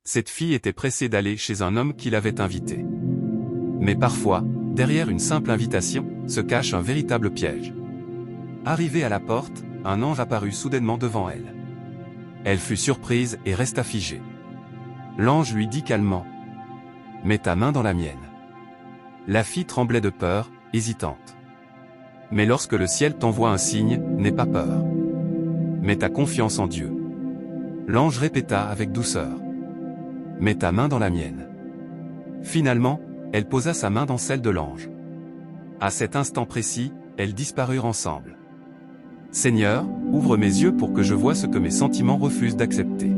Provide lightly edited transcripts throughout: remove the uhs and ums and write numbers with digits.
Cette fille était pressée d'aller chez un homme qui l'avait invitée. Mais parfois, derrière une simple invitation, se cache un véritable piège. Arrivée à la porte, un ange apparut soudainement devant elle. Elle fut surprise et resta figée. L'ange lui dit calmement: « Mets ta main dans la mienne. » La fille tremblait de peur, hésitante. Mais lorsque le ciel t'envoie un signe, n'aie pas peur. Mets ta confiance en Dieu. L'ange répéta avec douceur: « Mets ta main dans la mienne. » Finalement, elle posa sa main dans celle de l'ange. À cet instant précis, elles disparurent ensemble. « Seigneur, ouvre mes yeux pour que je voie ce que mes sentiments refusent d'accepter. »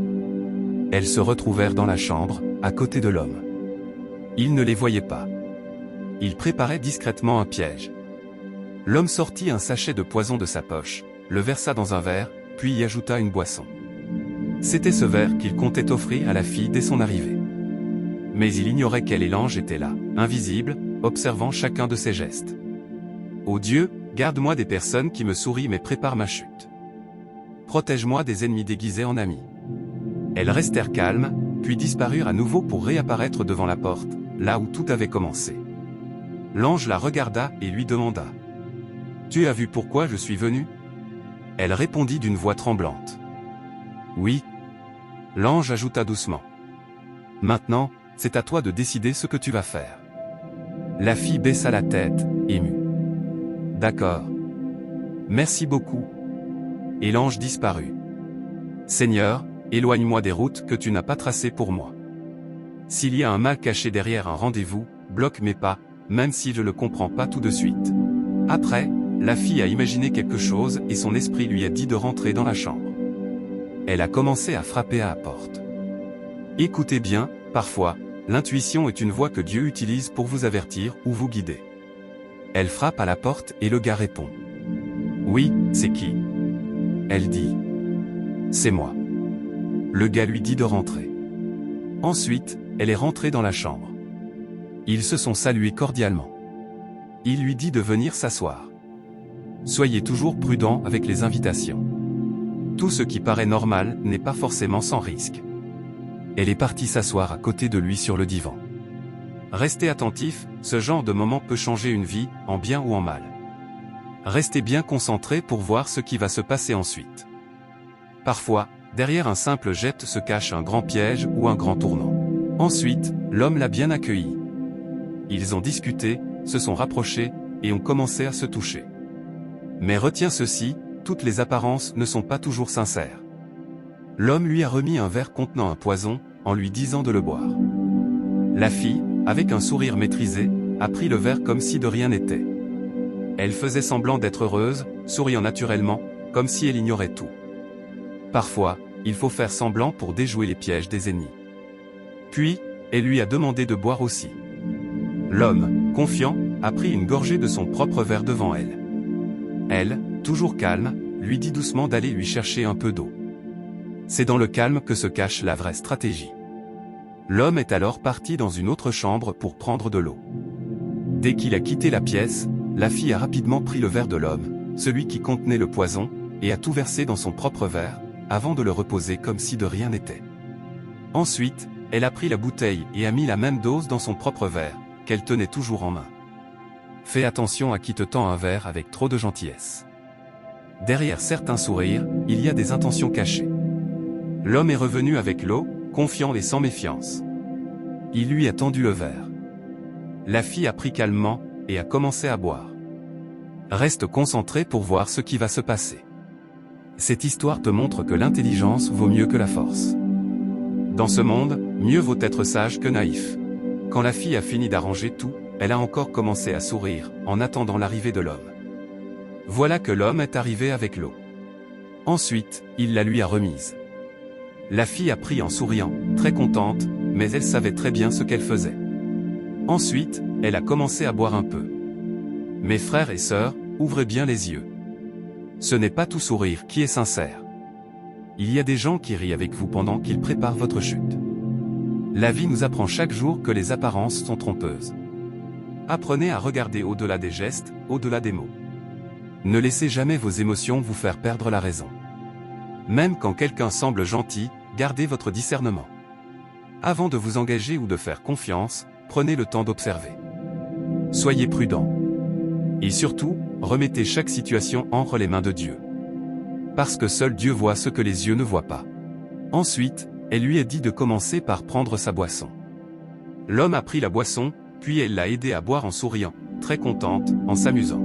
Elles se retrouvèrent dans la chambre, à côté de l'homme. Il ne les voyait pas. Il préparait discrètement un piège. L'homme sortit un sachet de poison de sa poche, le versa dans un verre, puis y ajouta une boisson. C'était ce verre qu'il comptait offrir à la fille dès son arrivée. Mais il ignorait qu'elle et l'ange étaient là, invisibles, observant chacun de ses gestes. « Ô Dieu, garde-moi des personnes qui me sourient mais préparent ma chute. Protège-moi des ennemis déguisés en amis. » Elles restèrent calmes, puis disparurent à nouveau pour réapparaître devant la porte, là où tout avait commencé. L'ange la regarda et lui demanda: « Tu as vu pourquoi je suis venu ?» Elle répondit d'une voix tremblante: « Oui. » L'ange ajouta doucement: « Maintenant, c'est à toi de décider ce que tu vas faire. » La fille baissa la tête, émue. « D'accord. Merci beaucoup. » Et l'ange disparut. « Seigneur, éloigne-moi des routes que tu n'as pas tracées pour moi. S'il y a un mal caché derrière un rendez-vous, bloque mes pas, même si je ne le comprends pas tout de suite. » Après, la fille a imaginé quelque chose et son esprit lui a dit de rentrer dans la chambre. Elle a commencé à frapper à la porte. Écoutez bien, parfois, l'intuition est une voix que Dieu utilise pour vous avertir ou vous guider. Elle frappe à la porte et le gars répond: « Oui, c'est qui ?» Elle dit: « C'est moi. » Le gars lui dit de rentrer. Ensuite, elle est rentrée dans la chambre. Ils se sont salués cordialement. Il lui dit de venir s'asseoir. Soyez toujours prudent avec les invitations. Tout ce qui paraît normal n'est pas forcément sans risque. Elle est partie s'asseoir à côté de lui sur le divan. Restez attentif, ce genre de moment peut changer une vie, en bien ou en mal. Restez bien concentré pour voir ce qui va se passer ensuite. Parfois, derrière un simple geste se cache un grand piège ou un grand tournant. Ensuite, l'homme l'a bien accueilli. Ils ont discuté, se sont rapprochés, et ont commencé à se toucher. Mais retiens ceci, toutes les apparences ne sont pas toujours sincères. L'homme lui a remis un verre contenant un poison, en lui disant de le boire. La fille, avec un sourire maîtrisé, a pris le verre comme si de rien n'était. Elle faisait semblant d'être heureuse, souriant naturellement, comme si elle ignorait tout. Parfois, il faut faire semblant pour déjouer les pièges des ennemis. Puis, elle lui a demandé de boire aussi. L'homme, confiant, a pris une gorgée de son propre verre devant elle. Elle, toujours calme, lui dit doucement d'aller lui chercher un peu d'eau. C'est dans le calme que se cache la vraie stratégie. L'homme est alors parti dans une autre chambre pour prendre de l'eau. Dès qu'il a quitté la pièce, la fille a rapidement pris le verre de l'homme, celui qui contenait le poison, et a tout versé dans son propre verre, avant de le reposer comme si de rien n'était. Ensuite, elle a pris la bouteille et a mis la même dose dans son propre verre, qu'elle tenait toujours en main. Fais attention à qui te tend un verre avec trop de gentillesse. Derrière certains sourires, il y a des intentions cachées. L'homme est revenu avec l'eau, confiant et sans méfiance. Il lui a tendu le verre. La fille a pris calmement, et a commencé à boire. Reste concentré pour voir ce qui va se passer. Cette histoire te montre que l'intelligence vaut mieux que la force. Dans ce monde, mieux vaut être sage que naïf. Quand la fille a fini d'arranger tout, elle a encore commencé à sourire, en attendant l'arrivée de l'homme. Voilà que l'homme est arrivé avec l'eau. Ensuite, il la lui a remise. La fille a pris en souriant, très contente, mais elle savait très bien ce qu'elle faisait. Ensuite, elle a commencé à boire un peu. Mes frères et sœurs, ouvrez bien les yeux. Ce n'est pas tout sourire qui est sincère. Il y a des gens qui rient avec vous pendant qu'ils préparent votre chute. La vie nous apprend chaque jour que les apparences sont trompeuses. Apprenez à regarder au-delà des gestes, au-delà des mots. Ne laissez jamais vos émotions vous faire perdre la raison. Même quand quelqu'un semble gentil, gardez votre discernement. Avant de vous engager ou de faire confiance, prenez le temps d'observer. Soyez prudent. Et surtout, remettez chaque situation entre les mains de Dieu. Parce que seul Dieu voit ce que les yeux ne voient pas. Ensuite, elle lui a dit de commencer par prendre sa boisson. L'homme a pris la boisson, puis elle l'a aidé à boire en souriant, très contente, en s'amusant.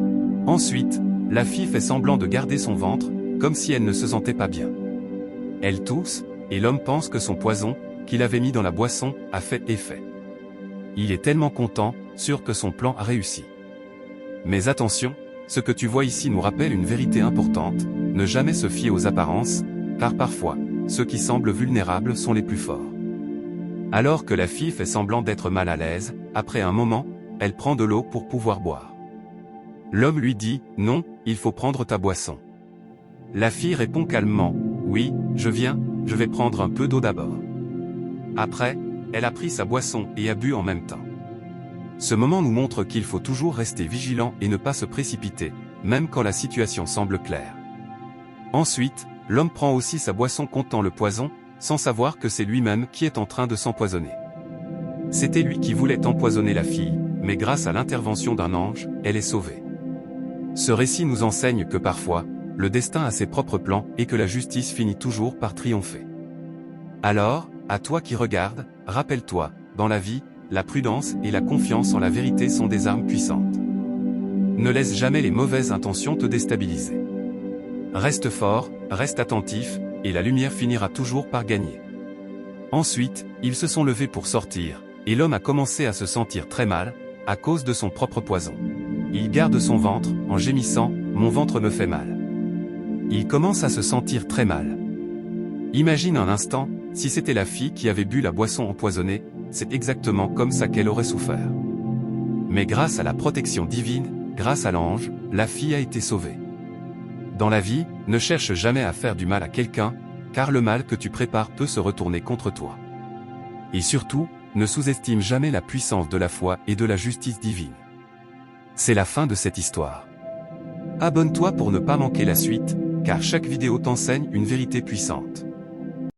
Ensuite, la fille fait semblant de garder son ventre, comme si elle ne se sentait pas bien. Elle tousse, et l'homme pense que son poison, qu'il avait mis dans la boisson, a fait effet. Il est tellement content, sûr que son plan a réussi. Mais attention, ce que tu vois ici nous rappelle une vérité importante, ne jamais se fier aux apparences, car parfois, ceux qui semblent vulnérables sont les plus forts. Alors que la fille fait semblant d'être mal à l'aise, après un moment, elle prend de l'eau pour pouvoir boire. L'homme lui dit, non, il faut prendre ta boisson. La fille répond calmement, oui, je vais prendre un peu d'eau d'abord. Après, elle a pris sa boisson et a bu en même temps. Ce moment nous montre qu'il faut toujours rester vigilant et ne pas se précipiter, même quand la situation semble claire. Ensuite, l'homme prend aussi sa boisson contenant le poison, sans savoir que c'est lui-même qui est en train de s'empoisonner. C'était lui qui voulait empoisonner la fille, mais grâce à l'intervention d'un ange, elle est sauvée. Ce récit nous enseigne que parfois, le destin a ses propres plans et que la justice finit toujours par triompher. Alors, à toi qui regardes, rappelle-toi, dans la vie, la prudence et la confiance en la vérité sont des armes puissantes. Ne laisse jamais les mauvaises intentions te déstabiliser. Reste fort, reste attentif, et la lumière finira toujours par gagner. Ensuite, ils se sont levés pour sortir, et l'homme a commencé à se sentir très mal, à cause de son propre poison. Il garde son ventre, en gémissant, « Mon ventre me fait mal ». Il commence à se sentir très mal. Imagine un instant, si c'était la fille qui avait bu la boisson empoisonnée, c'est exactement comme ça qu'elle aurait souffert. Mais grâce à la protection divine, grâce à l'ange, la fille a été sauvée. Dans la vie, ne cherche jamais à faire du mal à quelqu'un, car le mal que tu prépares peut se retourner contre toi. Et surtout, ne sous-estime jamais la puissance de la foi et de la justice divine. C'est la fin de cette histoire. Abonne-toi pour ne pas manquer la suite, car chaque vidéo t'enseigne une vérité puissante.